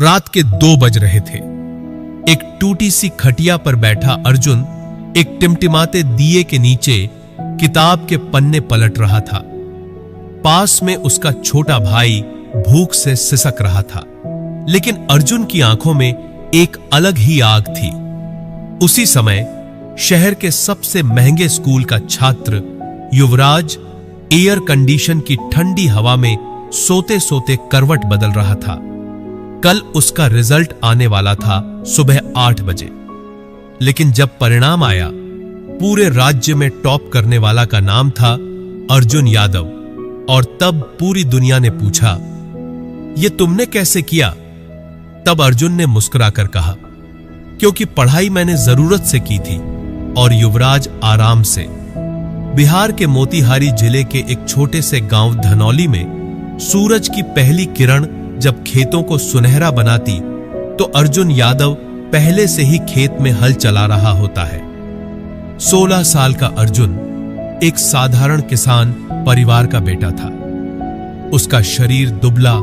रात के 2 बज रहे थे। एक टूटी सी खटिया पर बैठा अर्जुन एक टिमटिमाते दिए के नीचे किताब के पन्ने पलट रहा था। पास में उसका छोटा भाई भूख से सिसक रहा था, लेकिन अर्जुन की आंखों में एक अलग ही आग थी। उसी समय शहर के सबसे महंगे स्कूल का छात्र युवराज एयर कंडीशन की ठंडी हवा में सोते सोते करवट बदल रहा था। कल उसका रिजल्ट आने वाला था सुबह 8 बजे, लेकिन जब परिणाम आया, पूरे राज्य में टॉप करने वाला का नाम था अर्जुन यादव। और तब पूरी दुनिया ने पूछा, यह तुमने कैसे किया? तब अर्जुन ने मुस्कुराकर कहा, क्योंकि पढ़ाई मैंने जरूरत से की थी और युवराज आराम से। बिहार के मोतिहारी जिले के एक छोटे से गांव धनौली में सूरज की पहली किरण जब खेतों को सुनहरा बनाती, तो अर्जुन यादव पहले से ही खेत में हल चला रहा होता है। 16 साल का अर्जुन एक साधारण किसान परिवार का बेटा था। उसका शरीर दुबला,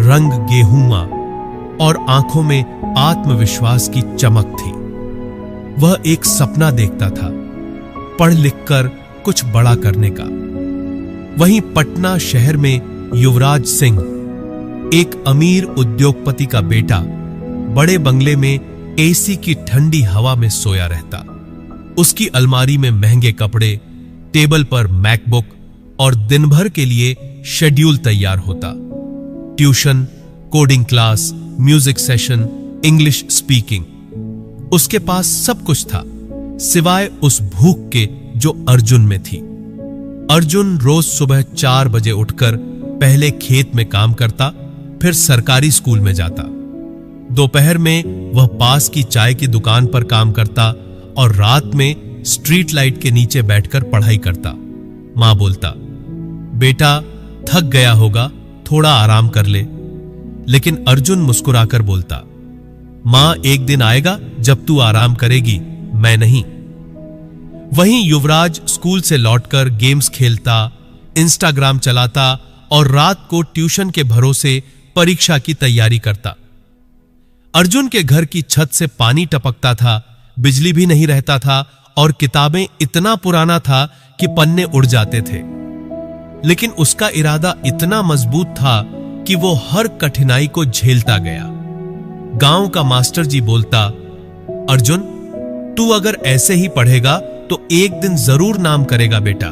रंग गेहूंवा और आंखों में आत्मविश्वास की चमक थी। वह एक सपना देखता था, पढ़ लिखकर कुछ बड़ा करने का। वहीं पटना शहर में युवराज सिंह, एक अमीर उद्योगपति का बेटा, बड़े बंगले में एसी की ठंडी हवा में सोया रहता। उसकी अलमारी में महंगे कपड़े, टेबल पर मैकबुक और दिन भर के लिए शेड्यूल तैयार होता। Tuition, coding class, music session, English speaking. उसके पास सब कुछ था, सिवाय उस भूख के जो अर्जुन में थी। अर्जुन रोज सुबह 4 बजे उठकर पहले खेत में काम करता, फिर सरकारी स्कूल में जाता। दोपहर में वह पास की चाय की दुकान पर काम करता और रात में स्ट्रीट लाइट के नीचे बैठकर पढ़ाई करता। मां बोलता, बेटा थक गया होगा, थोड़ा आराम कर ले। लेकिन अर्जुन मुस्कुराकर बोलता, मां एक दिन आएगा जब तू आराम करेगी, मैं नहीं। वहीं युवराज स्कूल से लौटकर गेम्स खेलता, इंस्टाग्राम चलाता और रात को ट्यूशन के भरोसे परीक्षा की तैयारी करता। अर्जुन के घर की छत से पानी टपकता था, बिजली भी नहीं रहता था और किताबें इतना पुराना था कि पन्ने उड़ जाते थे। लेकिन उसका इरादा इतना मजबूत था कि वो हर कठिनाई को झेलता गया। गांव का मास्टर जी बोलता, अर्जुन तू अगर ऐसे ही पढ़ेगा तो एक दिन जरूर नाम करेगा बेटा।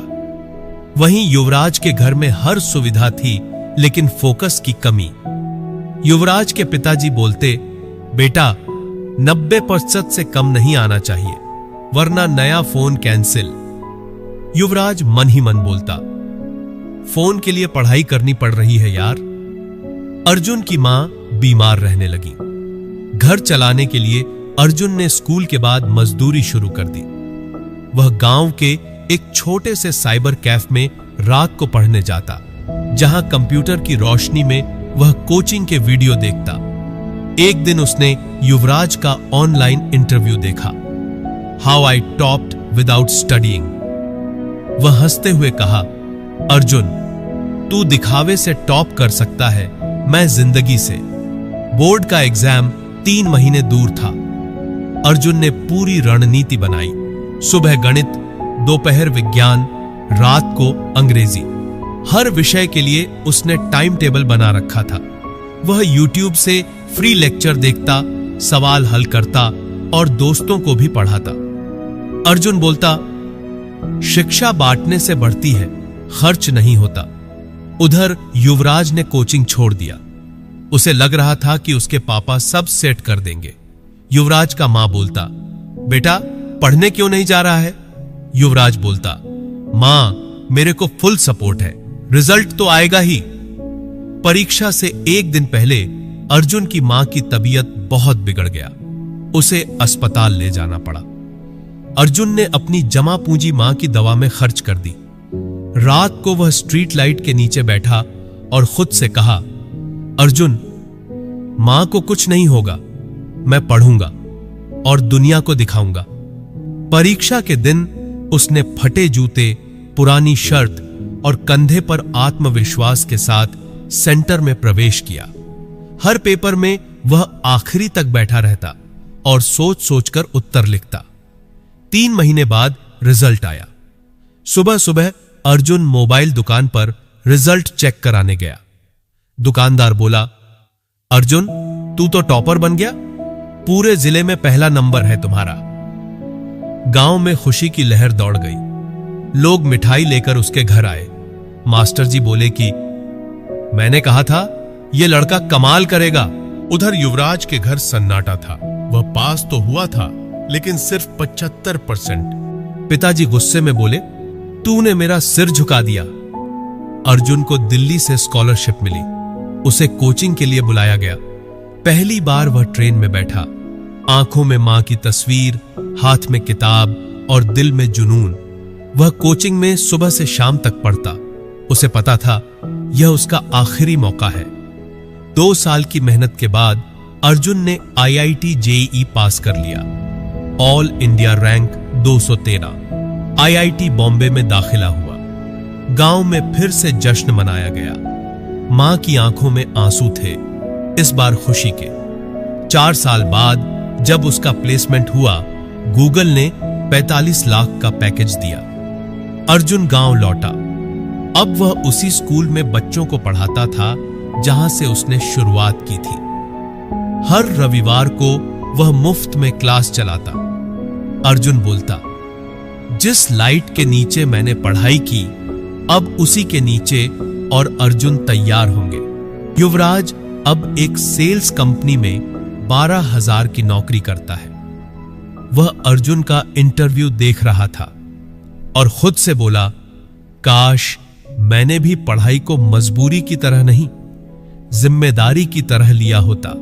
वहीं युवराज के घर में हर सुविधा थी, लेकिन फोकस की कमी। युवराज के पिताजी बोलते, बेटा 90% से कम नहीं आना चाहिए, वरना नया फोन कैंसिल। युवराज मन ही मन बोलता, फोन के लिए पढ़ाई करनी पड़ रही है यार। अर्जुन की मां बीमार रहने लगी। घर चलाने के लिए अर्जुन ने स्कूल के बाद मजदूरी शुरू कर दी। वह गांव के एक छोटे से साइबर कैफ में रात को पढ़ने जाता, जहां कंप्यूटर की रोशनी में वह कोचिंग के वीडियो देखता। एक दिन उसने युवराज का ऑनलाइन इंटरव्यू देखा, how I topped without studying. वह हंसते हुए कहा, अर्जुन तू दिखावे से टॉप कर सकता है, मैं जिंदगी से। बोर्ड का एग्जाम 3 महीने दूर था। अर्जुन ने पूरी रणनीति बनाई, सुबह गणित, दोपहर विज्ञान, रात को अंग्रेजी। हर विषय के लिए उसने टाइम टेबल बना रखा था। वह यूट्यूब से फ्री लेक्चर देखता, सवाल हल करता और दोस्तों को भी पढ़ाता। अर्जुन बोलता, शिक्षा बांटने से बढ़ती है, खर्च नहीं होता। उधर युवराज ने कोचिंग छोड़ दिया। उसे लग रहा था कि उसके पापा सब सेट कर देंगे। युवराज का मां बोलता, बेटा पढ़ने क्यों नहीं जा रहा है? युवराज बोलता, मां मेरे को फुल सपोर्ट है, रिजल्ट तो आएगा ही। परीक्षा से एक दिन पहले अर्जुन की मां की तबीयत बहुत बिगड़ गया। उसे अस्पताल ले जाना पड़ा। अर्जुन ने अपनी जमा पूंजी मां की दवा में खर्च कर दी। रात को वह स्ट्रीट लाइट के नीचे बैठा और खुद से कहा, अर्जुन मां को कुछ नहीं होगा, मैं पढ़ूंगा और दुनिया को दिखाऊंगा। परीक्षा के दिन उसने फटे जूते, पुरानी शर्ट और कंधे पर आत्मविश्वास के साथ सेंटर में प्रवेश किया। हर पेपर में वह आखिरी तक बैठा रहता और सोच सोचकर उत्तर लिखता। 3 महीने बाद रिजल्ट आया। सुबह सुबह अर्जुन मोबाइल दुकान पर रिजल्ट चेक कराने गया। दुकानदार बोला, अर्जुन, तू तो टॉपर बन गया, पूरे जिले में पहला नंबर है तुम्हारा। गांव में खुशी की लहर दौड़ गई। लोग मिठाई लेकर उसके घर आए। मास्टर जी बोले कि मैंने कहा था यह लड़का कमाल करेगा। उधर युवराज के घर सन्नाटा था। वह पास तो हुआ था, लेकिन सिर्फ 75%। पिताजी गुस्से में बोले, तूने मेरा सिर झुका दिया। अर्जुन को दिल्ली से स्कॉलरशिप मिली। उसे कोचिंग के लिए बुलाया गया। पहली बार वह ट्रेन में बैठा। आंखों में मां की तस्वीर, हाथ में किताब और दिल में जुनून। वह कोचिंग में सुबह से शाम तक पढ़ता। उसे पता था यह उसका आखिरी मौका है। 2 साल की मेहनत के बाद अर्जुन ने IIT JEE पास कर लिया। All India rank 213। IIT Bombay में दाखिला हुआ। गांव में फिर से जश्न मनाया गया। मां की आंखों में आंसू थे, इस बार खुशी के। 4 साल बाद जब उसका प्लेसमेंट हुआ, गूगल ने 45 लाख का पैकेज दिया। अर्जुन गांव लौटा। अब वह उसी स्कूल में बच्चों को पढ़ाता था जहां से उसने शुरुआत की थी। हर रविवार को वह मुफ्त में क्लास चलाता। अर्जुन बोलता, जिस लाइट के नीचे मैंने पढ़ाई की, अब उसी के नीचे और अर्जुन तैयार होंगे। युवराज अब एक सेल्स कंपनी में 12,000 की नौकरी करता है। वह अर्जुन का इंटरव्यू देख रहा था और खुद से बोला, काश मैंने भी पढ़ाई को मजबूरी की तरह नहीं, जिम्मेदारी की तरह लिया होता।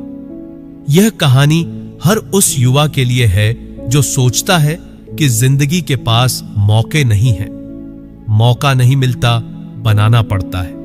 यह कहानी हर उस युवा के लिए है जो सोचता है कि जिंदगी के पास मौके नहीं हैं। मौका नहीं मिलता, बनाना पड़ता है।